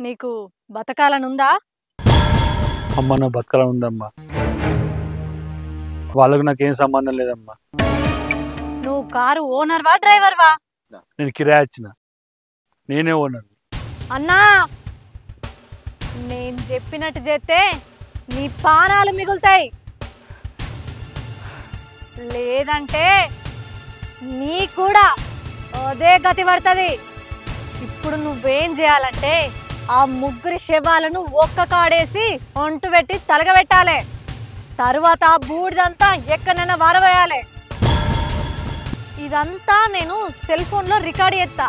నీకు బతకాలనుందా? అమ్మ నా బతకాలనుందమ్మా. వాళ్ళకు నాకేం సంబంధం లేదమ్మా. నువ్వు కారు ఓనర్వా డ్రైవర్వా? నేను కిరాయి ఇచ్చిన, నేనే ఓనర్. అన్నా నేను చెప్పినట్టు చేస్తే నీ పానాలు మిగులుతాయి, లేదంటే నీ కూడా అదే గతి పడుతుంది. ఇప్పుడు నువ్వేం చేయాలంటే ఆ ముగ్గురి శవాలను ఒక్క కాడేసి ఒంటు పెట్టి తలగబెట్టాలి. తరువాత ఆ బూడిదంతా ఎక్కడైనా వారవేయాలి. ఇదంతా నేను సెల్ ఫోన్లో రికార్డ్ చేస్తా.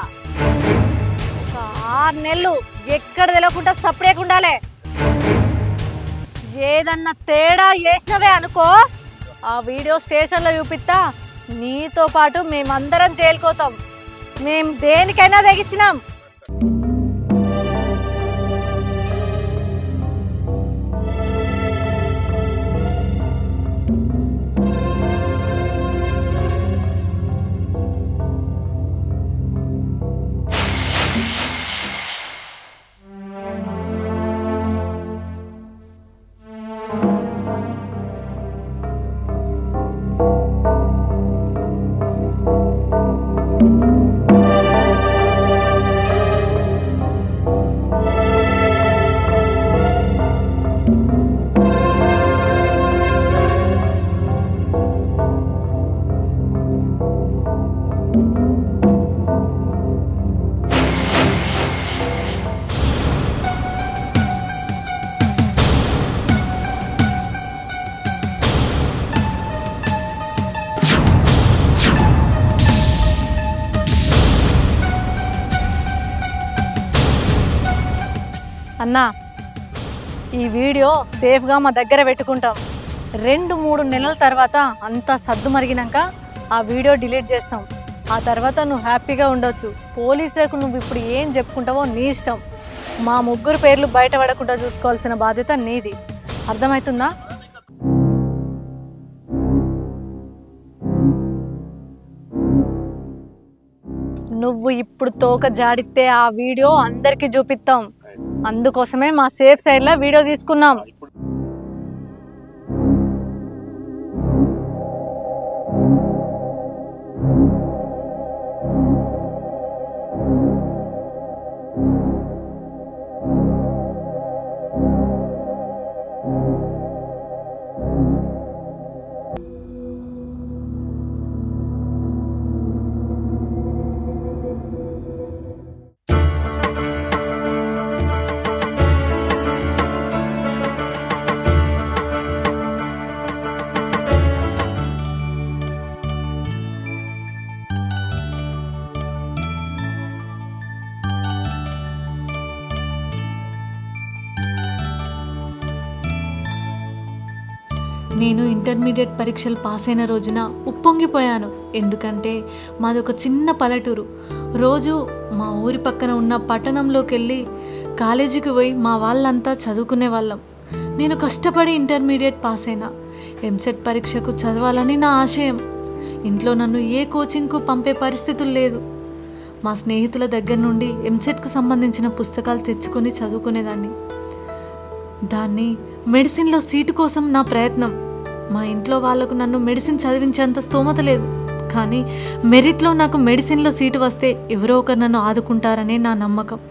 ఒక 6 నెలలు ఎక్కడ తెలియకుండా సపరేట్ ఉండాలి. ఏదన్నా తేడా చేసినవే అనుకో, ఆ వీడియో స్టేషన్లో చూపిస్తా. నీతో పాటు మేమందరం జైలుకోతాం. మేము దేనికైనా తెగించినాం. అన్నా ఈ వీడియో సేఫ్గా మా దగ్గర పెట్టుకుంటాం. 2-3 నెలల తర్వాత అంతా సద్దు మరిగినాక ఆ వీడియో డిలీట్ చేస్తాం. ఆ తర్వాత నువ్వు హ్యాపీగా ఉండొచ్చు. పోలీసులకు నువ్వు ఇప్పుడు ఏం చెప్పుకుంటావో నీ ఇష్టం. మా ముగ్గురు పేర్లు బయటపడకుండా చూసుకోవాల్సిన బాధ్యత నీది. అర్థమవుతుందా? నువ్వు ఇప్పుడు తోక జాడితే ఆ వీడియో అందరికీ చూపిస్తాం. అందుకోసమే మా సేఫ్ సైడ్లో వీడియో తీసుకున్నాం. నేను ఇంటర్మీడియట్ పరీక్షలు పాస్ అయిన రోజున ఉప్పొంగిపోయాను. ఎందుకంటే మాది ఒక చిన్న పల్లెటూరు. రోజు మా ఊరి పక్కన ఉన్న పట్టణంలోకి వెళ్ళి కాలేజీకి పోయి మా వాళ్ళంతా చదువుకునే వాళ్ళం. నేను కష్టపడి ఇంటర్మీడియట్ పాస్ అయినా. ఎంసెట్ పరీక్షకు చదవాలని నా ఆశయం. ఇంట్లో నన్ను ఏ కోచింగ్కు పంపే పరిస్థితులు లేదు. మా స్నేహితుల దగ్గర నుండి ఎంసెట్కు సంబంధించిన పుస్తకాలు తెచ్చుకొని చదువుకునేదాన్ని. దాన్ని మెడిసిన్లో సీటు కోసం నా ప్రయత్నం. మా ఇంట్లో వాళ్ళకు నన్ను మెడిసిన్ చదివించేంత స్తోమత లేదు. కానీ మెరిట్లో నాకు మెడిసిన్లో సీటు వస్తే ఎవరో ఒకరు నన్ను ఆదుకుంటారనే నా నమ్మకం.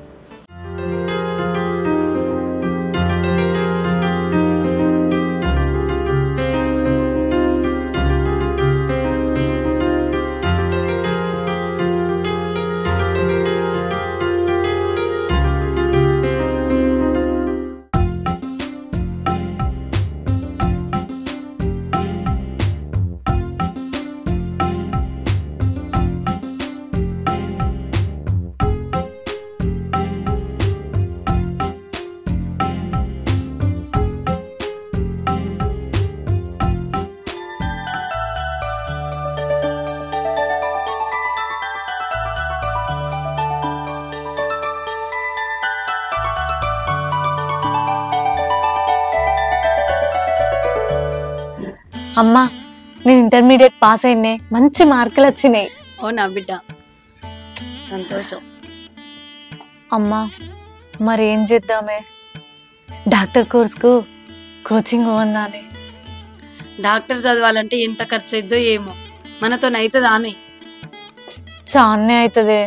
అమ్మా, నేను ఇంటర్మీడియట్ పాస్ అయినాయి, మంచి మార్కులు వచ్చినాయి. ఓ నా బిడ్డ, సంతోషం. అమ్మా, మరి ఏం చేద్దామే? డాక్టర్ కోర్స్కు కోచింగ్ అన్నానే. డాక్టర్ చదవాలంటే ఎంత ఖర్చు అయిద్దో ఏమో, మనతో అవుతుందా అని. చానే అవుతుంది.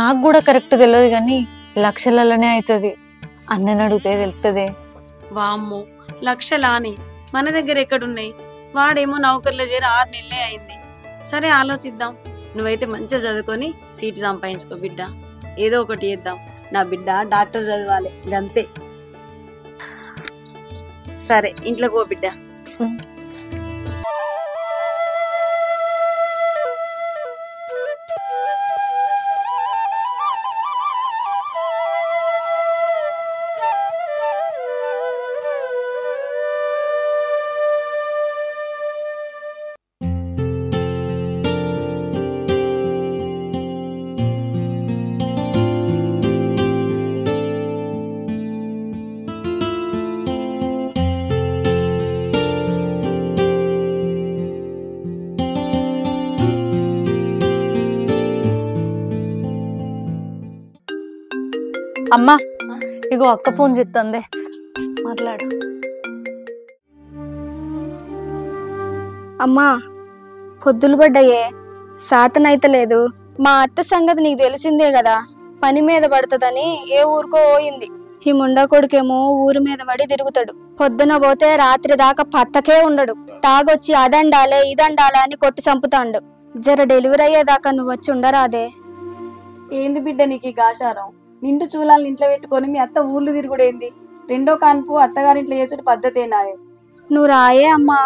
నాకు కూడా కరెక్ట్ తెలియదు కానీ లక్షలలోనే అవుతుంది. అన్నని అడిగితే తెలుస్తుంది. వామ్మో, లక్షలా అని మన దగ్గర ఎక్కడున్నాయి? వాడేమో నౌకర్లో చేరి 6 నెలలే అయింది. సరే ఆలోచిద్దాం. నువ్వైతే మంచిగా చదువుకొని సీటు సంపాదించుకో బిడ్డ. ఏదో ఒకటి చేద్దాం. నా బిడ్డ డాక్టర్ చదవాలి, ఇదంతే. సరే ఇంట్లోకి పో బిడ్డ. అమ్మా, ఇగో అక్క ఫోన్ చేస్తుంది, మాట్లాడు. అమ్మా, పొద్దులు పడ్డాయే, సాతనైతలేదు. మా అత్త సంగతి నీకు తెలిసిందే కదా, పని మీద పడుతుందని ఏ ఊరుకో పోయింది. ఈ ముండా కొడుకేమో ఊరి మీద పడి తిరుగుతాడు. పొద్దున పోతే రాత్రి దాకా పత్తకే ఉండడు. తాగొచ్చి అదండాలే ఇదండాలే అని కొట్టి చంపుతాండు. జర డెలివరీ అయ్యేదాకా నువ్వు వచ్చి ఉండరాదే? ఏంది బిడ్డ నీకు ఈ గాచారం? నిండు చూలాలను ఇంట్లో పెట్టుకొని మీ అత్త ఊర్లు తిరుగుడేంది? రెండో కాన్పు అత్తగారింట్లో చేసుడు పద్ధతేనాయే. నువ్వు రాయే అమ్మా.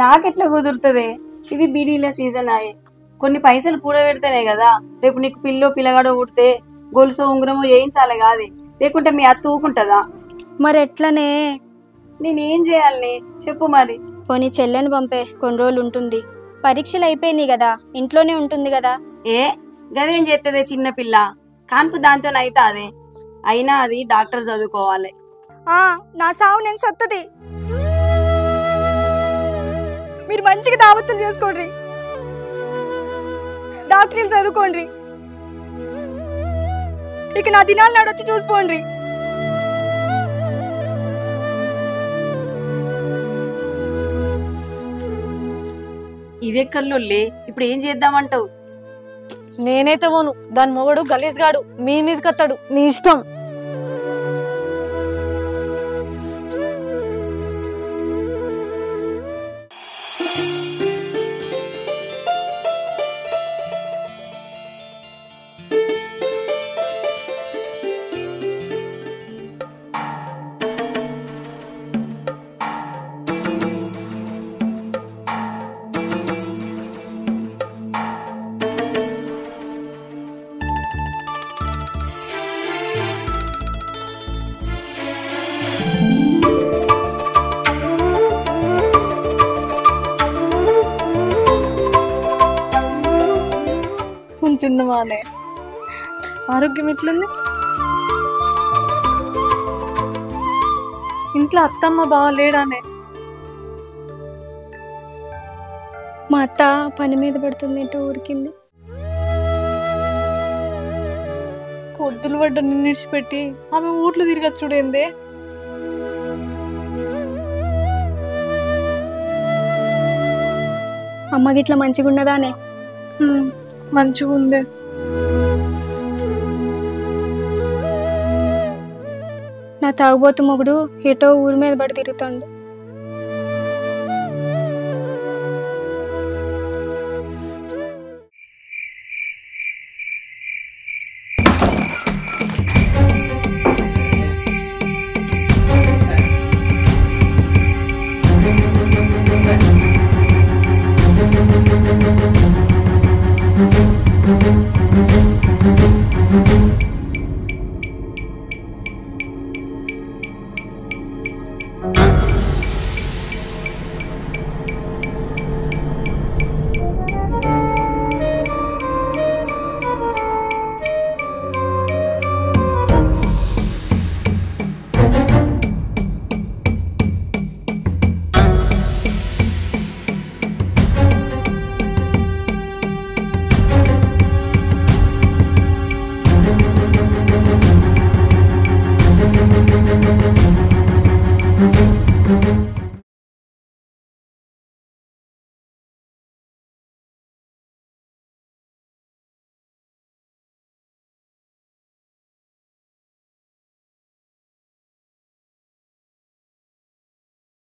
నాకెట్లా కుదురుతుంది? ఇది బీడీల సీజన్ ఆయే. కొన్ని పైసలు కూడబెడితేనే కదా రేపు నీకు పిల్లగాడో పుడితే గొలుసో ఉంగరమో వేయించాలి కాదే. లేకుంటే మీ అత్త ఊకుంటుందా? మరి ఎట్లనే? నేనేం చేయాలని చెప్పు మరి. పోనీ చెల్లెని పంపే, కొన్ని రోజులు ఉంటుంది. పరీక్షలు అయిపోయినాయి కదా, ఇంట్లోనే ఉంటుంది కదా. ఏ గదేం చేస్తుంది చిన్నపిల్ల? కాన్పు దాంతో అయితే అదే అయినా అది డాక్టర్ చదువుకోవాలి. నా సావు నేను సత్తది. మీరు మంచిగా దావత్తులు చేసుకోండి, డాక్టర్లు చదువుకోండి. ఇక నా దినాలు నడొచ్చి చూసుకోండి. ఇదెక్కర్లోలే, ఇప్పుడు ఏం చేద్దామంటావు? నేనైతే పోను. దాని మొగడు గలీజ్ గాడు మీ మీదకి వస్తాడు. నీ ఇష్టం. చిన్నమానే ఆరోగ్యం ఎట్లుంది? ఇంట్లో అత్తమ్మ బావ లేడానే? మా అత్త పని మీద పడుతుంది, ఊరికింది. పొద్దులు పడ్డ నిన్నిడిచిపెట్టి ఆమె ఊర్లు తిరగచ్చుడేందే? అమ్మ గిట్ల మంచిగా ఉన్నదానే? మంచిగా ఉంది. నా తాగుబోతు మొగుడు ఎటో ఊరి మీద పడి తిరుగుతాడు.